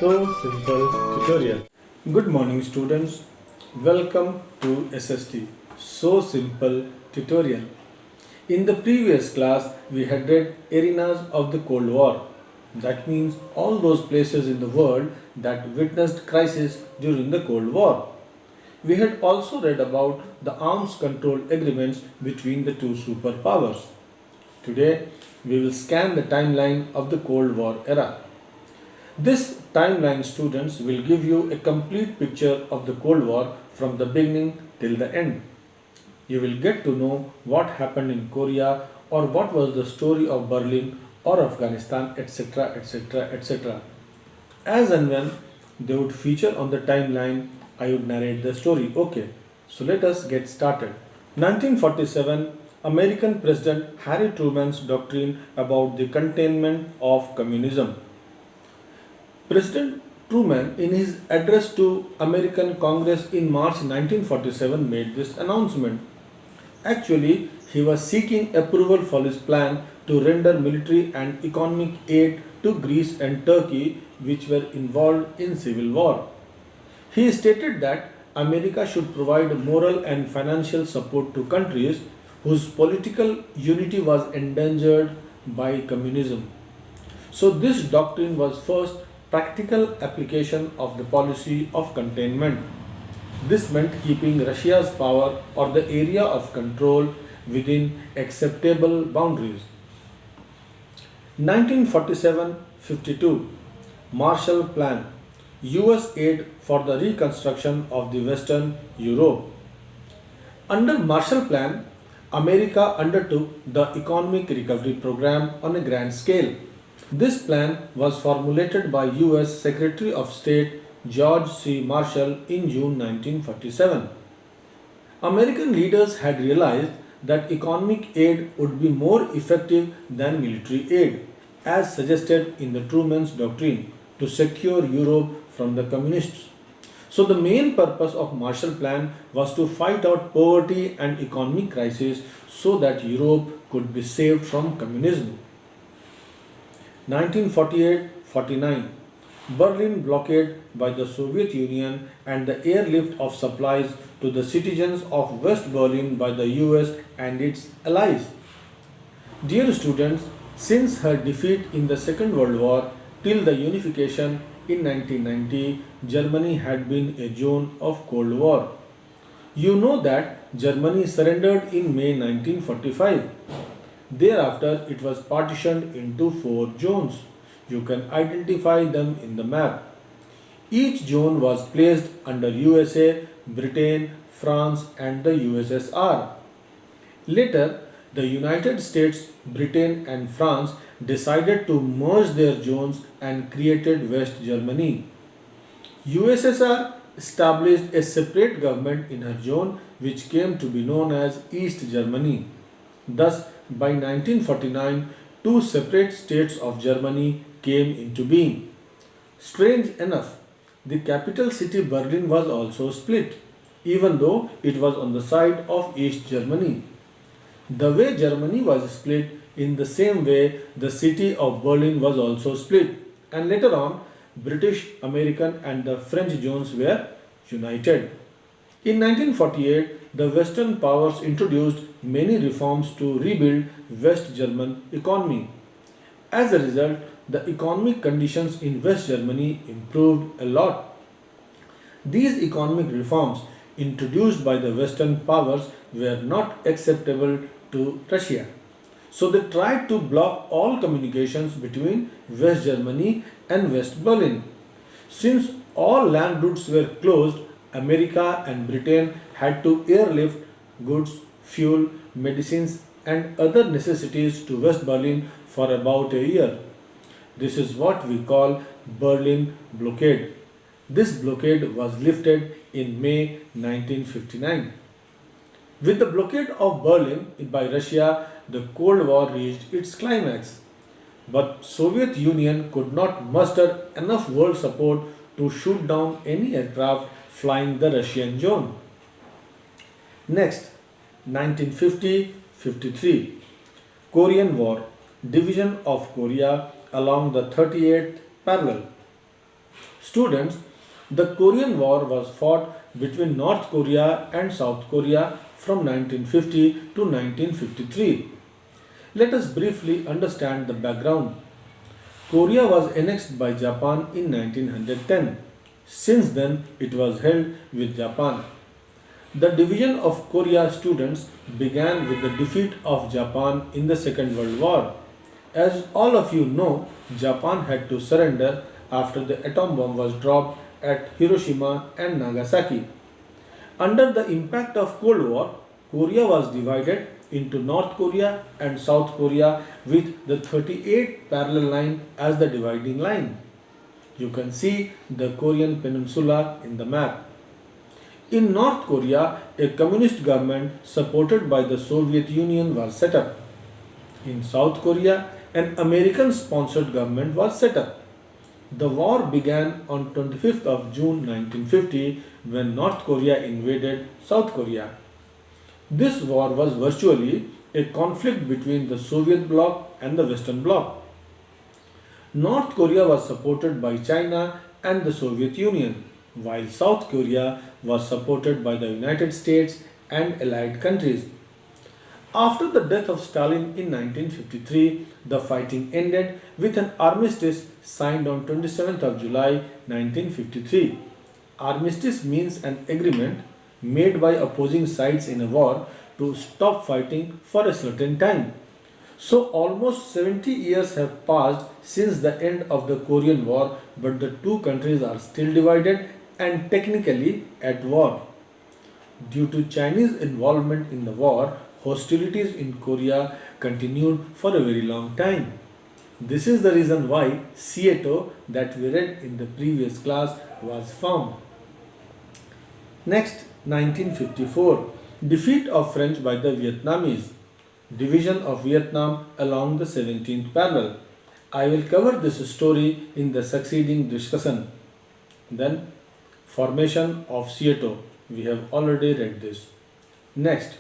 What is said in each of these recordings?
So Simple tutorial. Good morning students. Welcome to SST So Simple tutorial. In the previous class we had read arenas of the Cold War. That means all those places in the world that witnessed crisis during the Cold War. We had also read about the arms control agreements between the two superpowers. Today we will scan the timeline of the Cold War era. This timeline, students, will give you a complete picture of the Cold War from the beginning till the end. You will get to know what happened in Korea or what was the story of Berlin or Afghanistan, etc., etc., etc. As and when they would feature on the timeline, I would narrate the story. Okay, so let us get started. 1947, American President Harry Truman's doctrine about the containment of communism. President Truman, in his address to American Congress in March 1947, made this announcement. Actually, he was seeking approval for his plan to render military and economic aid to Greece and Turkey, which were involved in civil war. He stated that America should provide moral and financial support to countries whose political unity was endangered by communism. So, this doctrine was first practical application of the policy of containment. This meant keeping Russia's power or the area of control within acceptable boundaries. 1947-52 Marshall Plan, US aid for the reconstruction of the Western Europe. Under Marshall Plan, America undertook the economic recovery program on a grand scale. This plan was formulated by US Secretary of State George C. Marshall in June 1947. American leaders had realized that economic aid would be more effective than military aid, as suggested in the Truman's doctrine, to secure Europe from the communists. So the main purpose of Marshall Plan was to fight out poverty and economic crisis so that Europe could be saved from communism. 1948-49 Berlin blockade by the Soviet Union and the airlift of supplies to the citizens of West Berlin by the US and its allies. Dear students, since her defeat in the Second World War till the unification in 1990, Germany had been a zone of Cold War. You know that Germany surrendered in May 1945. Thereafter, it was partitioned into 4 zones. You can identify them in the map. Each zone was placed under USA, Britain, France and the USSR. Later, the United States, Britain and France decided to merge their zones and created West Germany. USSR established a separate government in her zone which came to be known as East Germany. Thus, by 1949, 2 separate states of Germany came into being. Strange enough, the capital city Berlin was also split, even though it was on the side of East Germany. The way Germany was split, in the same way the city of Berlin was also split, and later on British, American and the French zones were united. In 1948, the Western powers introduced many reforms to rebuild West German economy. As a result, the economic conditions in West Germany improved a lot. These economic reforms introduced by the Western powers were not acceptable to Russia. So they tried to block all communications between West Germany and West Berlin. Since all land routes were closed, America and Britain had to airlift goods, fuel, medicines and other necessities to West Berlin for about a year. This is what we call Berlin blockade. This blockade was lifted in May 1959. With the blockade of Berlin by Russia, the Cold War reached its climax. But Soviet Union could not muster enough world support to shoot down any aircraft flying the Russian zone. Next, 1950-53 Korean War, division of Korea along the 38th parallel. Students, the Korean War was fought between North Korea and South Korea from 1950 to 1953. Let us briefly understand the background. Korea was annexed by Japan in 1910. Since then, it was held with Japan. The division of Korea students began with the defeat of Japan in the Second World War. As all of you know, Japan had to surrender after the atom bomb was dropped at Hiroshima and Nagasaki. Under the impact of Cold War, Korea was divided into North Korea and South Korea with the 38 parallel line as the dividing line. You can see the Korean peninsula in the map. In North Korea, a communist government supported by the Soviet Union was set up. In South Korea, an American sponsored government was set up. The war began on 25th of June 1950 when North Korea invaded South Korea. This war was virtually a conflict between the Soviet bloc and the Western bloc. North Korea was supported by China and the Soviet Union, while South Korea was supported by the United States and allied countries. After the death of Stalin in 1953, the fighting ended with an armistice signed on 27th of July 1953. Armistice means an agreement made by opposing sides in a war to stop fighting for a certain time. So almost 70 years have passed since the end of the Korean War, but the two countries are still divided and technically at war. Due to Chinese involvement in the war, hostilities in Korea continued for a very long time. This is the reason why Seattle that we read in the previous class was formed. Next, 1954. Defeat of French by the Vietnamese. Division of Vietnam along the 17th parallel. I will cover this story in the succeeding discussion. Then, formation of Seattle. We have already read this. Next,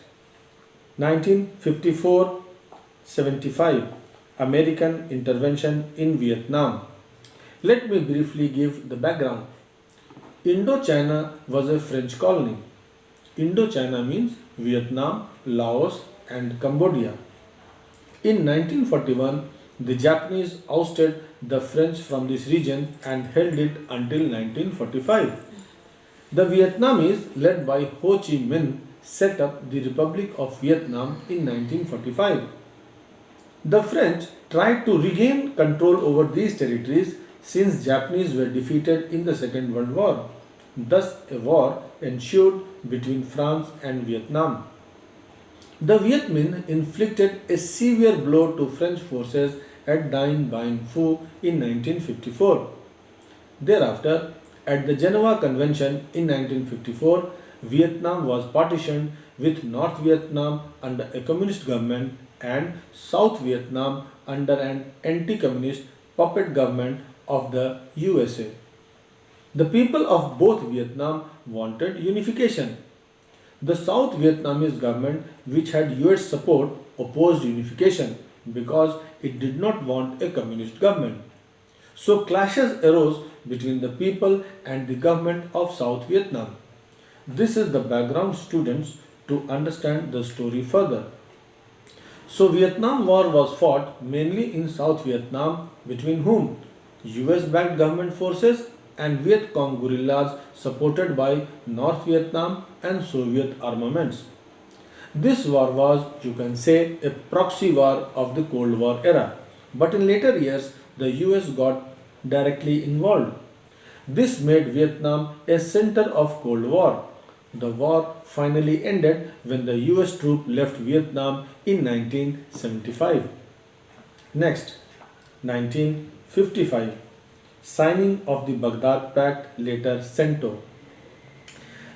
1954-75. American intervention in Vietnam. Let me briefly give the background. Indochina was a French colony. Indochina means Vietnam, Laos and Cambodia. In 1941, the Japanese ousted the French from this region and held it until 1945. The Vietnamese, led by Ho Chi Minh, set up the Republic of Vietnam in 1945. The French tried to regain control over these territories since Japanese were defeated in the Second World War. Thus, a war ensued between France and Vietnam. The Viet Minh inflicted a severe blow to French forces at Dien Bien Phu in 1954. Thereafter, at the Geneva Convention in 1954, Vietnam was partitioned with North Vietnam under a communist government and South Vietnam under an anti-communist puppet government of the USA. The people of both Vietnam wanted unification. The South Vietnamese government, which had US support, opposed unification because it did not want a communist government. So clashes arose between the people and the government of South Vietnam. This is the background, students, to understand the story further. So Vietnam War was fought mainly in South Vietnam between whom? US-backed government forces and Viet Cong guerrillas supported by North Vietnam and Soviet armaments. This war was, you can say, a proxy war of the Cold War era. But in later years, the US got directly involved. This made Vietnam a center of Cold War. The war finally ended when the US troop left Vietnam in 1975. Next, 1955. Signing of the Baghdad Pact, later CENTO.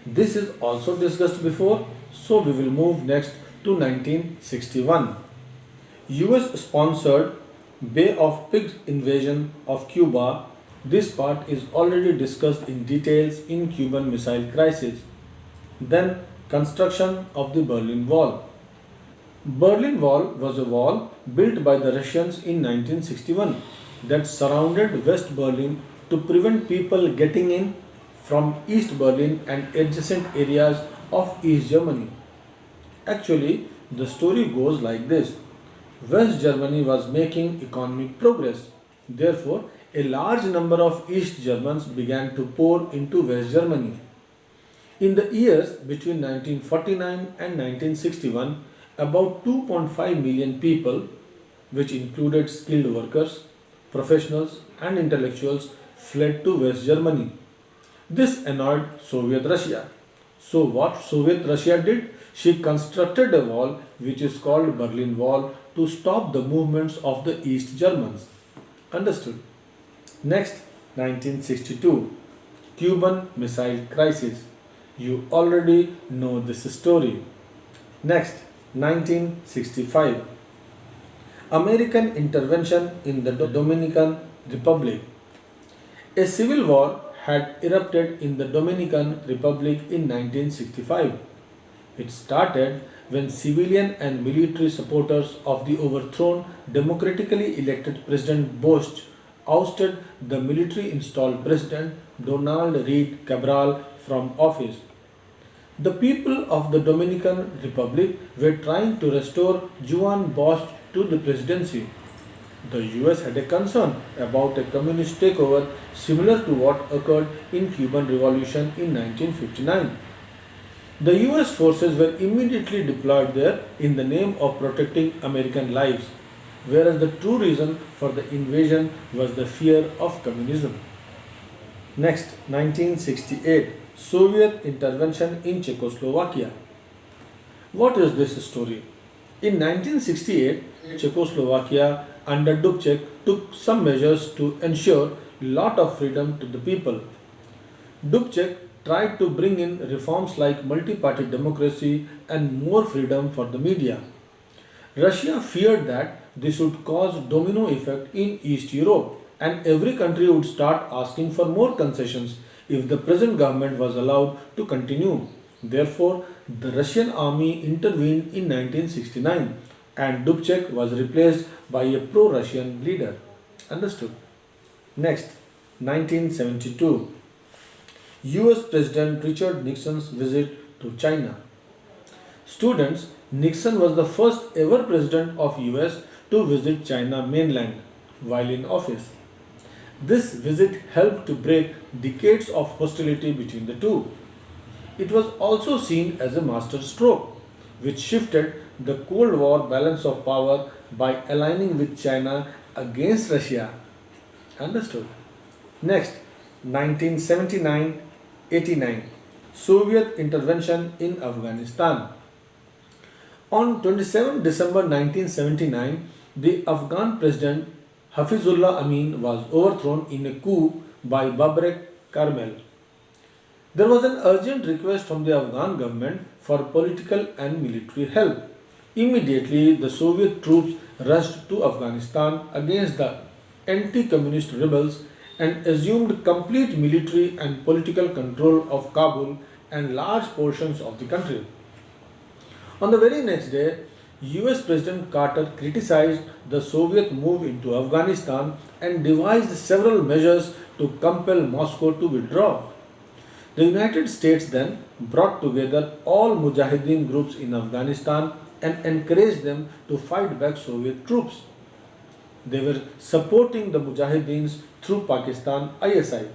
This is also discussed before, so we will move next to 1961. US sponsored Bay of Pigs invasion of Cuba. This part is already discussed in details in Cuban Missile Crisis. Then construction of the Berlin Wall. Berlin Wall was a wall built by the Russians in 1961 that surrounded West Berlin to prevent people getting in from East Berlin and adjacent areas of East Germany. Actually, the story goes like this. West Germany was making economic progress. Therefore, a large number of East Germans began to pour into West Germany. In the years between 1949 and 1961, about 2.5 million people, which included skilled workers, professionals, and intellectuals, fled to West Germany. This annoyed Soviet Russia. So what Soviet Russia did? She constructed a wall which is called Berlin Wall to stop the movements of the East Germans. Understood? Next, 1962, Cuban Missile Crisis. You already know this story. Next, 1965, American intervention in the Dominican Republic. A civil war had erupted in the Dominican Republic in 1965. It started when civilian and military supporters of the overthrown democratically elected President Bush ousted the military installed President Donald Reed Cabral from office. The people of the Dominican Republic were trying to restore Juan Bosch to the presidency. The US had a concern about a communist takeover similar to what occurred in Cuban Revolution in 1959. The US forces were immediately deployed there in the name of protecting American lives, whereas the true reason for the invasion was the fear of communism. Next, 1968, Soviet intervention in Czechoslovakia. What is this story? In 1968, Czechoslovakia under Dubček took some measures to ensure lot of freedom to the people. Dubček tried to bring in reforms like multi-party democracy and more freedom for the media. Russia feared that this would cause domino effect in East Europe and every country would start asking for more concessions if the present government was allowed to continue. Therefore, the Russian army intervened in 1969 and Dubček was replaced by a pro-Russian leader. Understood? Next, 1972. US President Richard Nixon's visit to China. Students, Nixon was the first ever president of US to visit China mainland while in office. This visit helped to break decades of hostility between the two. It was also seen as a master stroke, which shifted the Cold War balance of power by aligning with China against Russia. Understood? Next, 1979-89, Soviet intervention in Afghanistan. On 27 December 1979, the Afghan president Hafizullah Amin was overthrown in a coup by Babrak Karmel. There was an urgent request from the Afghan government for political and military help. Immediately, the Soviet troops rushed to Afghanistan against the anti-communist rebels and assumed complete military and political control of Kabul and large portions of the country. On the very next day, US President Carter criticized the Soviet move into Afghanistan and devised several measures to compel Moscow to withdraw. The United States then brought together all Mujahideen groups in Afghanistan and encouraged them to fight back Soviet troops. They were supporting the Mujahideens through Pakistan ISI.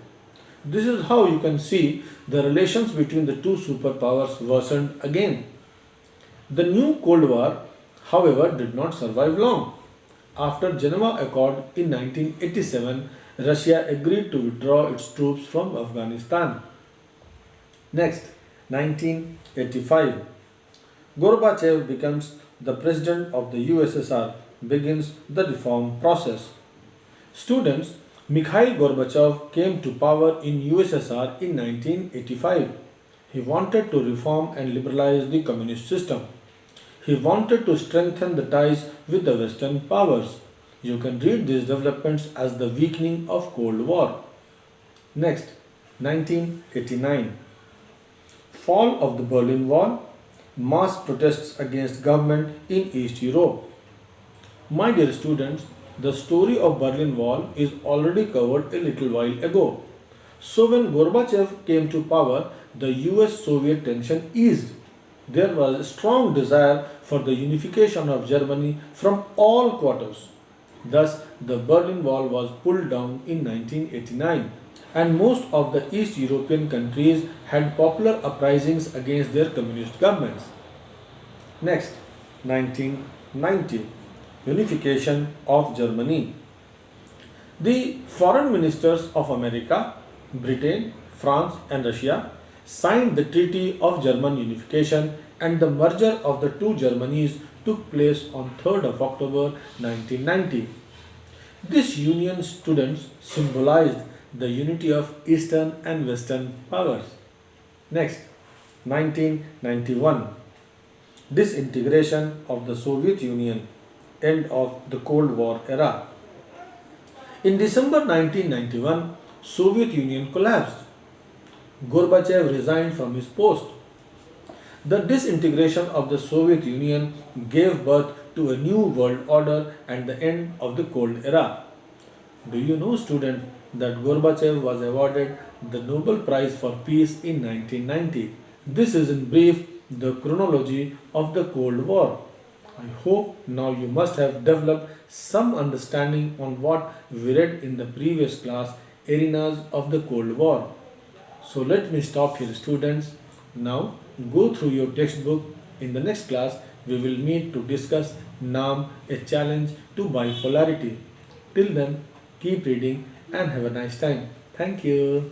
This is how you can see the relations between the two superpowers worsened again. The new Cold War, however, did not survive long. After Geneva Accord in 1987, Russia agreed to withdraw its troops from Afghanistan. Next, 1985. Gorbachev becomes the president of the USSR, begins the reform process. Students, Mikhail Gorbachev came to power in USSR in 1985. He wanted to reform and liberalize the communist system. He wanted to strengthen the ties with the Western powers. You can read these developments as the weakening of Cold War. Next, 1989. Fall of the Berlin Wall, mass protests against government in East Europe. My dear students, the story of Berlin Wall is already covered a little while ago. So when Gorbachev came to power, the US-Soviet tension eased. There was a strong desire for the unification of Germany from all quarters. Thus, the Berlin Wall was pulled down in 1989, and most of the East European countries had popular uprisings against their communist governments. Next, 1990, unification of Germany. The foreign ministers of America, Britain, France, and Russia signed the Treaty of German Unification, and the merger of the two Germanys took place on 3rd of October 1990. This union students symbolized the unity of Eastern and Western powers. Next, 1991, disintegration of the Soviet Union, end of the Cold War era. In December 1991, Soviet Union collapsed. Gorbachev resigned from his post. The disintegration of the Soviet Union gave birth to a new world order and the end of the Cold Era. Do you know, student, that Gorbachev was awarded the Nobel Prize for Peace in 1990? This is in brief the chronology of the Cold War. I hope now you must have developed some understanding on what we read in the previous class, Arenas of the Cold War. So let me stop here, students. Now go through your textbook. In the next class, we will meet to discuss NAM, a challenge to bipolarity. Till then, keep reading and have a nice time. Thank you.